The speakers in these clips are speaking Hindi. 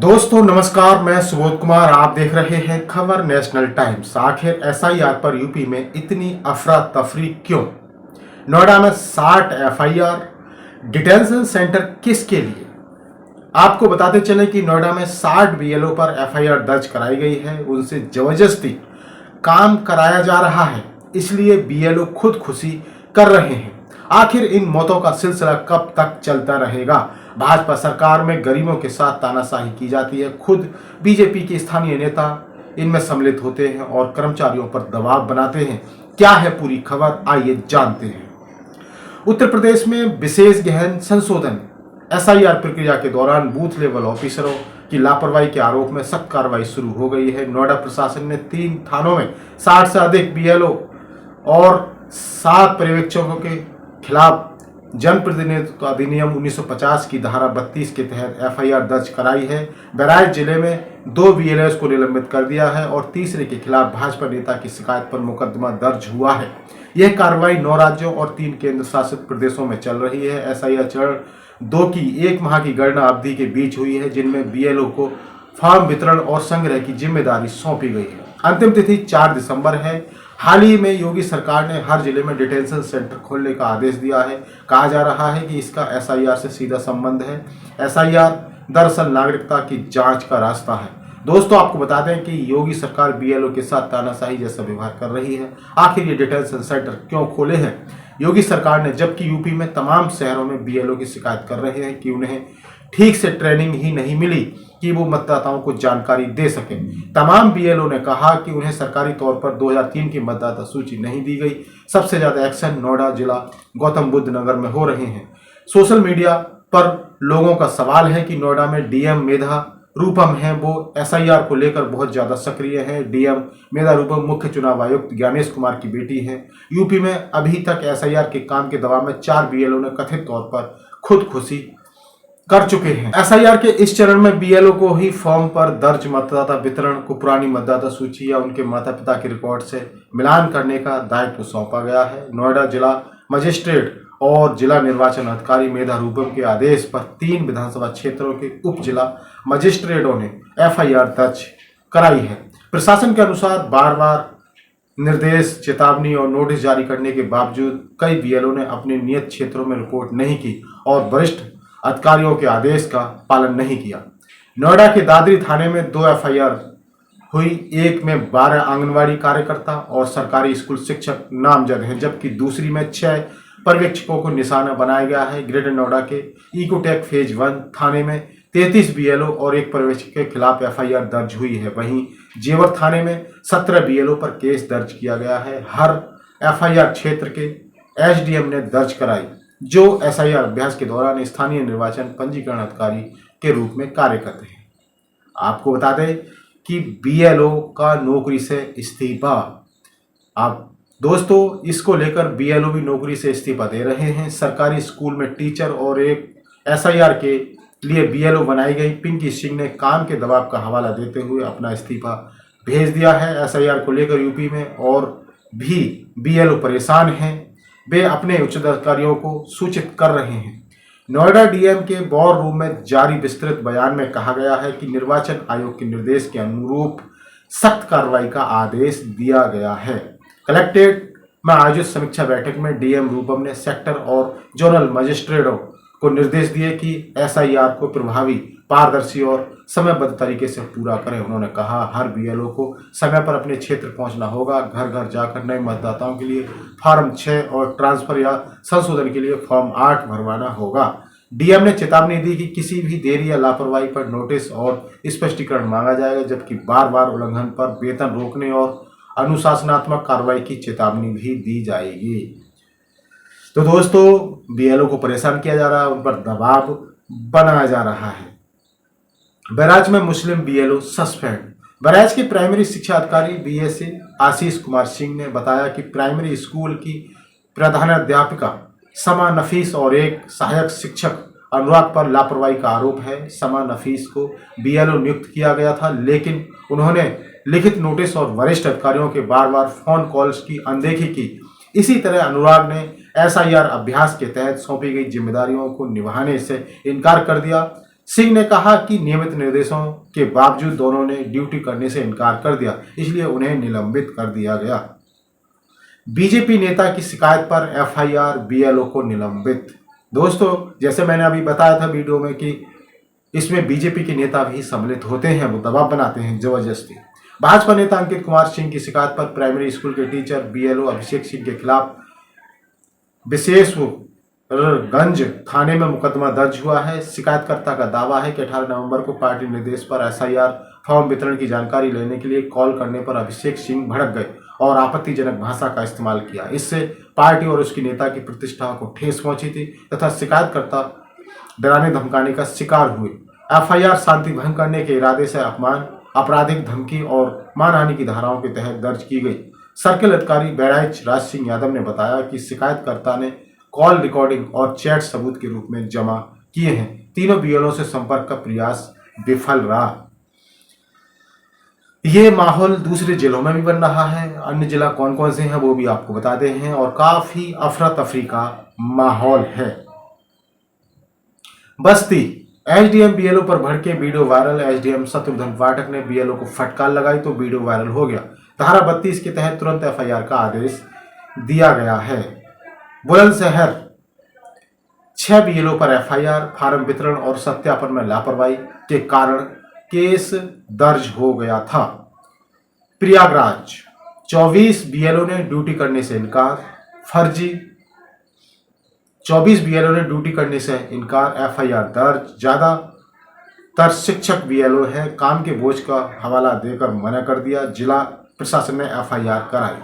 दोस्तों नमस्कार, मैं सुबोध कुमार। आप देख रहे हैं खबर नेशनल टाइम्स। आखिर एसआईआर पर यूपी में इतनी अफरा तफरी क्यों? नोएडा में 60 एफआईआर, डिटेंशन सेंटर किसके लिए? आपको बताते चले कि नोएडा में 60 बीएलओ पर एफआईआर दर्ज कराई गई है। उनसे जबरदस्ती काम कराया जा रहा है, इसलिए बीएलओ खुदकुशी कर रहे हैं। आखिर इन मौतों का सिलसिला कब तक चलता रहेगा? भाजपा सरकार में गरीबों के साथ तानाशाही की जाती है। खुद बीजेपी के स्थानीय नेता इनमें सम्मिलित होते हैं और कर्मचारियों पर दबाव बनाते हैं। क्या है पूरी खबर, आइए जानते हैं। उत्तर प्रदेश में विशेष गहन संशोधन एसआईआर प्रक्रिया के दौरान बूथ लेवल ऑफिसरों की लापरवाही के आरोप में सख्त कार्रवाई शुरू हो गई है। नोएडा प्रशासन ने 3 थानों में 60 से अधिक बीएलओ और 7 पर्यवेक्षकों के खिलाफ जनप्रतिनिधित्व अधिनियम 1950 की धारा 32 के तहत एफआईआर दर्ज कराई है। बहराइच जिले में 2 बीएलओ को निलंबित कर दिया है और तीसरे के खिलाफ भाजपा नेता की शिकायत पर मुकदमा दर्ज हुआ है। यह कार्रवाई 9 राज्यों और 3 केंद्र शासित प्रदेशों में चल रही है। एसआईआर चरण 2 की 1 माह की गणना अवधि के बीच हुई है, जिनमें बीएलओ को फॉर्म वितरण और संग्रह की जिम्मेदारी सौंपी गई है। अंतिम तिथि 4 दिसंबर है। हाल ही में योगी सरकार ने हर जिले में डिटेंशन सेंटर खोलने का आदेश दिया है। कहा जा रहा है कि इसका एसआईआर से सीधा संबंध है। एसआईआर दरअसल नागरिकता की जांच का रास्ता है। दोस्तों, आपको बता दें कि योगी सरकार बीएलओ के साथ तानाशाही जैसा व्यवहार कर रही है। आखिर ये डिटेंशन सेंटर क्यों खोले हैं योगी सरकार ने, जबकि यूपी में तमाम शहरों में बीएलओ की शिकायत कर रहे हैं कि उन्हें ठीक से ट्रेनिंग ही नहीं मिली कि वो मतदाताओं को जानकारी दे सके। तमाम बीएलओ ने कहा कि उन्हें सरकारी तौर पर 2003 की मतदाता सूची नहीं दी गई। सबसे ज्यादा एक्शन नोएडा जिला गौतम बुद्ध नगर में हो रहे हैं। सोशल मीडिया पर लोगों का सवाल है कि नोएडा में डीएम मेधा रूपम है, वो एसआईआर को लेकर बहुत ज्यादा सक्रिय है। डीएम मेधा रूपम मुख्य चुनाव आयुक्त ज्ञानेश कुमार की बेटी है। यूपी में अभी तक एसआईआर के काम के दबाव में 4 बीएलओ ने कथित तौर पर खुदकुशी कर चुके हैं। एसआईआर के इस चरण में बीएलओ को ही फॉर्म पर दर्ज मतदाता वितरण को पुरानी मतदाता सूची या उनके माता पिता के रिकॉर्ड से मिलान करने का दायित्व सौंपा गया है। नोएडा जिला मजिस्ट्रेट और जिला निर्वाचन अधिकारी मेधा रूपम के आदेश पर 3 विधानसभा क्षेत्रों के उप जिला मजिस्ट्रेटों ने एफआईआर दर्ज कराई है। प्रशासन के अनुसार बार बार निर्देश, चेतावनी और नोटिस जारी करने के बावजूद कई बीएलओ ने अपने नियत क्षेत्रों में रिपोर्ट नहीं की और वरिष्ठ अधिकारियों के आदेश का पालन नहीं किया। नोएडा के दादरी थाने में 2 एफआईआर हुई। एक में 12 आंगनवाड़ी कार्यकर्ता और सरकारी स्कूल शिक्षक नामजद हैं, जबकि दूसरी में 6 पर्यवेक्षकों को निशाना बनाया गया है। ग्रेटर नोएडा के इकोटेक फेज 1 थाने में 33 बीएलओ और 1 पर्यवेक्षक के खिलाफ एफआईआर दर्ज हुई है। वहीं जेवर थाने में 17 बीएलओ पर केस दर्ज किया गया है। हर एफआईआर क्षेत्र के एसडीएम ने दर्ज कराई, जो एसआईआर अभ्यास के दौरान स्थानीय निर्वाचन पंजीकरण अधिकारी के रूप में कार्य करते हैं। आपको बता दें कि बीएलओ का नौकरी से इस्तीफा। आप दोस्तों, इसको लेकर बीएलओ भी नौकरी से इस्तीफा दे रहे हैं। सरकारी स्कूल में टीचर और एक एसआईआर के लिए बीएलओ बनाई गई पिंकी सिंह ने काम के दबाव का हवाला देते हुए अपना इस्तीफा भेज दिया है। एसआईआर को लेकर यूपी में और भी बीएलओ परेशान हैं। वे अपने उच्च अधिकारियों को सूचित कर रहे हैं। नोएडा डीएम के वॉर रूम में जारी विस्तृत बयान में कहा गया है कि निर्वाचन आयोग के निर्देश के अनुरूप सख्त कार्रवाई का आदेश दिया गया है। कलेक्ट्रेट में आयोजित समीक्षा बैठक में डीएम रूपम ने सेक्टर और जोनल मजिस्ट्रेटों को निर्देश दिए कि एसआईआर को प्रभावी, पारदर्शी और समयबद्ध तरीके से पूरा करें। उन्होंने कहा, हर बीएलओ को समय पर अपने क्षेत्र पहुंचना होगा। घर घर जाकर नए मतदाताओं के लिए फॉर्म 6 और ट्रांसफर या संशोधन के लिए फॉर्म 8 भरवाना होगा। डीएम ने चेतावनी दी कि किसी भी देरी या लापरवाही पर नोटिस और स्पष्टीकरण मांगा जाएगा, जबकि बार बार उल्लंघन पर वेतन रोकने और अनुशासनात्मक कार्रवाई की चेतावनी भी दी जाएगी। तो दोस्तों, बीएलओ को परेशान किया जा रहा है, उन पर दबाव बनाया जा रहा है। बहराइच में मुस्लिम बीएलओ सस्पेंड। बहराइच के प्राइमरी शिक्षा अधिकारी बीएससी आशीष कुमार सिंह ने बताया कि प्राइमरी स्कूल की प्रधानाध्यापिका समा नफीस और एक सहायक शिक्षक अनुराग पर लापरवाही का आरोप है। समा नफीस को बीएलओ नियुक्त किया गया था, लेकिन उन्होंने लिखित नोटिस और वरिष्ठ अधिकारियों के बार बार फोन कॉल्स की अनदेखी की। इसी तरह अनुराग ने एसआईआर अभ्यास के तहत सौंपी गई जिम्मेदारियों को निभाने से इनकार कर दिया। सिंह ने कहा कि नियमित निर्देशों के बावजूद दोनों ने ड्यूटी करने से इनकार कर दिया, इसलिए उन्हें निलंबित कर दिया गया। बीजेपी नेता की शिकायत पर एफआईआर, बीएलओ को निलंबित। दोस्तों, जैसे मैंने अभी बताया था वीडियो में कि इसमें बीजेपी के नेता भी सम्मिलित होते हैं, वो दबाव बनाते हैं जबरदस्ती। भाजपा नेता अंकित कुमार सिंह की शिकायत पर प्राइमरी स्कूल के टीचर बीएलओ अभिषेक सिंह के खिलाफ विशेषगंज थाने में मुकदमा दर्ज हुआ है। शिकायतकर्ता का दावा है कि 18 नवंबर को पार्टी निर्देश पर एसआईआर फॉर्म वितरण की जानकारी लेने के लिए कॉल करने पर अभिषेक सिंह भड़क गए और आपत्तिजनक भाषा का इस्तेमाल किया। इससे पार्टी और उसकी नेता की प्रतिष्ठा को ठेस पहुंची थी तथा शिकायतकर्ता डराने धमकाने का शिकार हुए। एफआईआर शांति भंग करने के इरादे से अपमान, आपराधिक धमकी और मानहानि की धाराओं के तहत दर्ज की गई। सर्किल अधिकारी बहराइच राज सिंह यादव ने बताया कि शिकायतकर्ता ने कॉल रिकॉर्डिंग और चैट सबूत के रूप में जमा किए हैं। तीनों बीएलओ से संपर्क का प्रयास विफल रहा। ये माहौल दूसरे जिलों में भी बन रहा है। अन्य जिला कौन कौन से हैं वो भी आपको बताते हैं और काफी अफरा तफरी का माहौल है। बस्ती एसडीएम बीएलओ पर भड़के, वीडियो वायरल। एसडीएम शत्रुघ्न पाठक ने बीएलओ को फटकार लगाई तो वीडियो वायरल हो गया। धारा 32 के तहत तुरंत एफआईआर का आदेश दिया गया है। बुलंदशहर 6 बीएलओ पर एफआईआर, फार्म वितरण और सत्यापन में लापरवाही के कारण केस दर्ज हो गया था। प्रयागराज 24 बीएलओ ने ड्यूटी करने से इनकार, फर्जी। 24 बीएलओ ने ड्यूटी करने से इनकार, एफआईआर दर्ज। ज्यादातर शिक्षक बीएलओ है, काम के बोझ का हवाला देकर मना कर दिया। जिला प्रशासन ने एफआईआर कराई।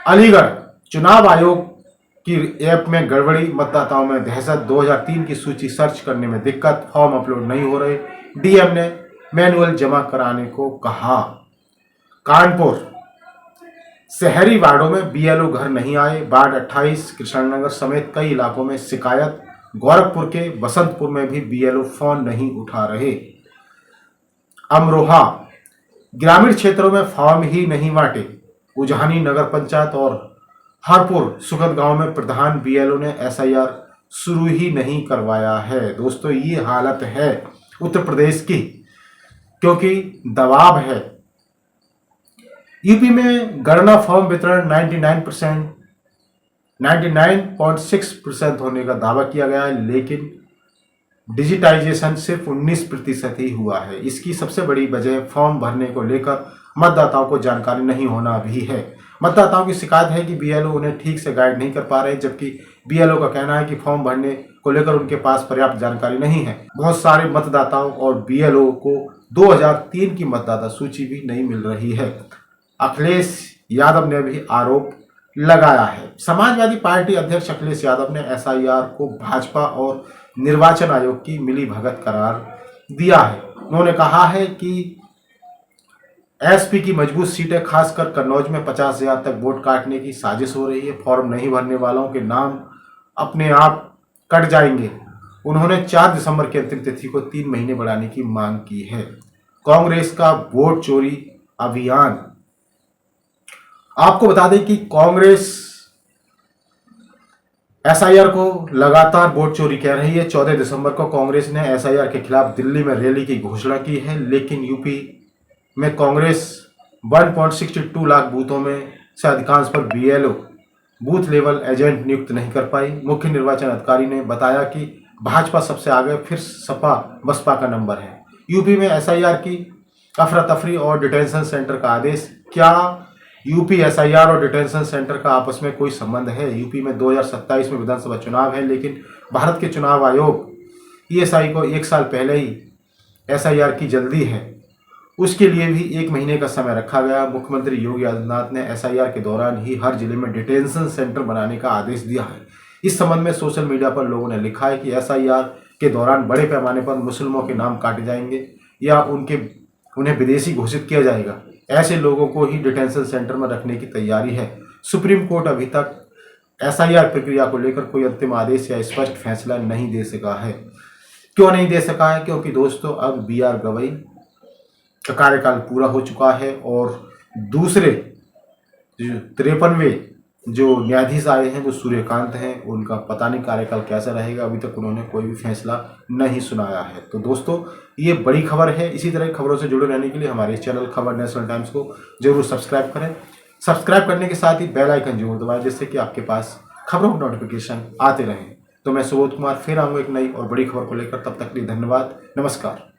अलीगढ़ चुनाव आयोग की ऐप में गड़बड़ी, मतदाताओं में दहशत। 2003 की सूची सर्च करने में दिक्कत, फॉर्म अपलोड नहीं हो रहे। डीएम ने मैनुअल जमा कराने को कहा। कानपुर शहरी वार्डों में बीएलओ घर नहीं आए, वार्ड 28 कृष्णनगर समेत कई इलाकों में शिकायत। गोरखपुर के बसंतपुर में भी बीएलओ फोन नहीं उठा रहे। अमरोहा ग्रामीण क्षेत्रों में फॉर्म ही नहीं बांटे। उजहानी नगर पंचायत और हरपुर सुगत गांव में प्रधान बीएलओ ने एसआईआर शुरू ही नहीं करवाया है। दोस्तों, ये हालत है उत्तर प्रदेश की, क्योंकि दबाव है। यूपी में गणना फॉर्म वितरण 99.6% होने का दावा किया गया है, लेकिन डिजिटाइजेशन सिर्फ 19% ही हुआ है। इसकी सबसे बड़ी वजह फॉर्म भरने को लेकर मतदाताओं को जानकारी नहीं होना भी है। मतदाताओं की शिकायत है कि बीएलओ उन्हें ठीक से गाइड नहीं कर पा रहे, जबकि बीएलओ का कहना है कि फॉर्म भरने को लेकर उनके पास पर्याप्त जानकारी नहीं है। बहुत सारे मतदाताओं और बीएलओ को 2003 की मतदाता सूची भी नहीं मिल रही है। अखिलेश यादव ने भी आरोप लगाया है। समाजवादी पार्टी अध्यक्ष अखिलेश यादव ने एसआईआर को भाजपा और निर्वाचन आयोग की मिलीभगत करार दिया है। उन्होंने कहा है कि एसपी की मजबूत सीटें, खासकर कन्नौज में 50,000 तक वोट काटने की साजिश हो रही है। फॉर्म नहीं भरने वालों के नाम अपने आप कट जाएंगे। उन्होंने 4 दिसंबर की अंतिम तिथि को 3 महीने बढ़ाने की मांग की है। कांग्रेस का वोट चोरी अभियान। आपको बता दें कि कांग्रेस एसआईआर को लगातार वोट चोरी कह रही है। 14 दिसंबर को कांग्रेस ने एसआईआर के खिलाफ दिल्ली में रैली की घोषणा की है, लेकिन यूपी में कांग्रेस 1.62 लाख बूथों में से अधिकांश पर बीएलओ बूथ लेवल एजेंट नियुक्त नहीं कर पाई। मुख्य निर्वाचन अधिकारी ने बताया कि भाजपा सबसे आगे, फिर सपा बसपा का नंबर है। यूपी में एसआईआर की अफरा तफरी और डिटेंशन सेंटर का आदेश। क्या यूपी एसआईआर और डिटेंशन सेंटर का आपस में कोई संबंध है? यूपी में 2027 में विधानसभा चुनाव है, लेकिन भारत के चुनाव आयोग ईएसआई को 1 साल पहले ही एसआईआर की जल्दी है, उसके लिए भी 1 महीने का समय रखा गया। मुख्यमंत्री योगी आदित्यनाथ ने एसआईआर के दौरान ही हर जिले में डिटेंशन सेंटर बनाने का आदेश दिया है। इस संबंध में सोशल मीडिया पर लोगों ने लिखा है कि एसआईआर के दौरान बड़े पैमाने पर मुस्लिमों के नाम काटे जाएंगे या उन्हें विदेशी घोषित किया जाएगा। ऐसे लोगों को ही डिटेंशन सेंटर में रखने की तैयारी है। सुप्रीम कोर्ट अभी तक एसआईआर प्रक्रिया को लेकर कोई अंतिम आदेश या स्पष्ट फैसला नहीं दे सका है। क्यों नहीं दे सका है? क्योंकि दोस्तों, अब बीआर गवई का कार्यकाल पूरा हो चुका है और दूसरे 53वें जो न्यायाधीश आए हैं वो सूर्यकांत हैं, उनका पता नहीं कार्यकाल कैसा रहेगा, अभी तक उन्होंने कोई भी फैसला नहीं सुनाया है। तो दोस्तों ये बड़ी खबर है। इसी तरह की खबरों से जुड़े रहने के लिए हमारे चैनल खबर नेशनल टाइम्स को जरूर सब्सक्राइब करें। सब्सक्राइब करने के साथ ही बेल आइकन जरूर दबाएं, जिससे कि आपके पास खबरों के नोटिफिकेशन आते रहें। तो मैं सुबोध कुमार फिर आऊँगा एक नई और बड़ी खबर को लेकर। तब तक के लिए धन्यवाद, नमस्कार।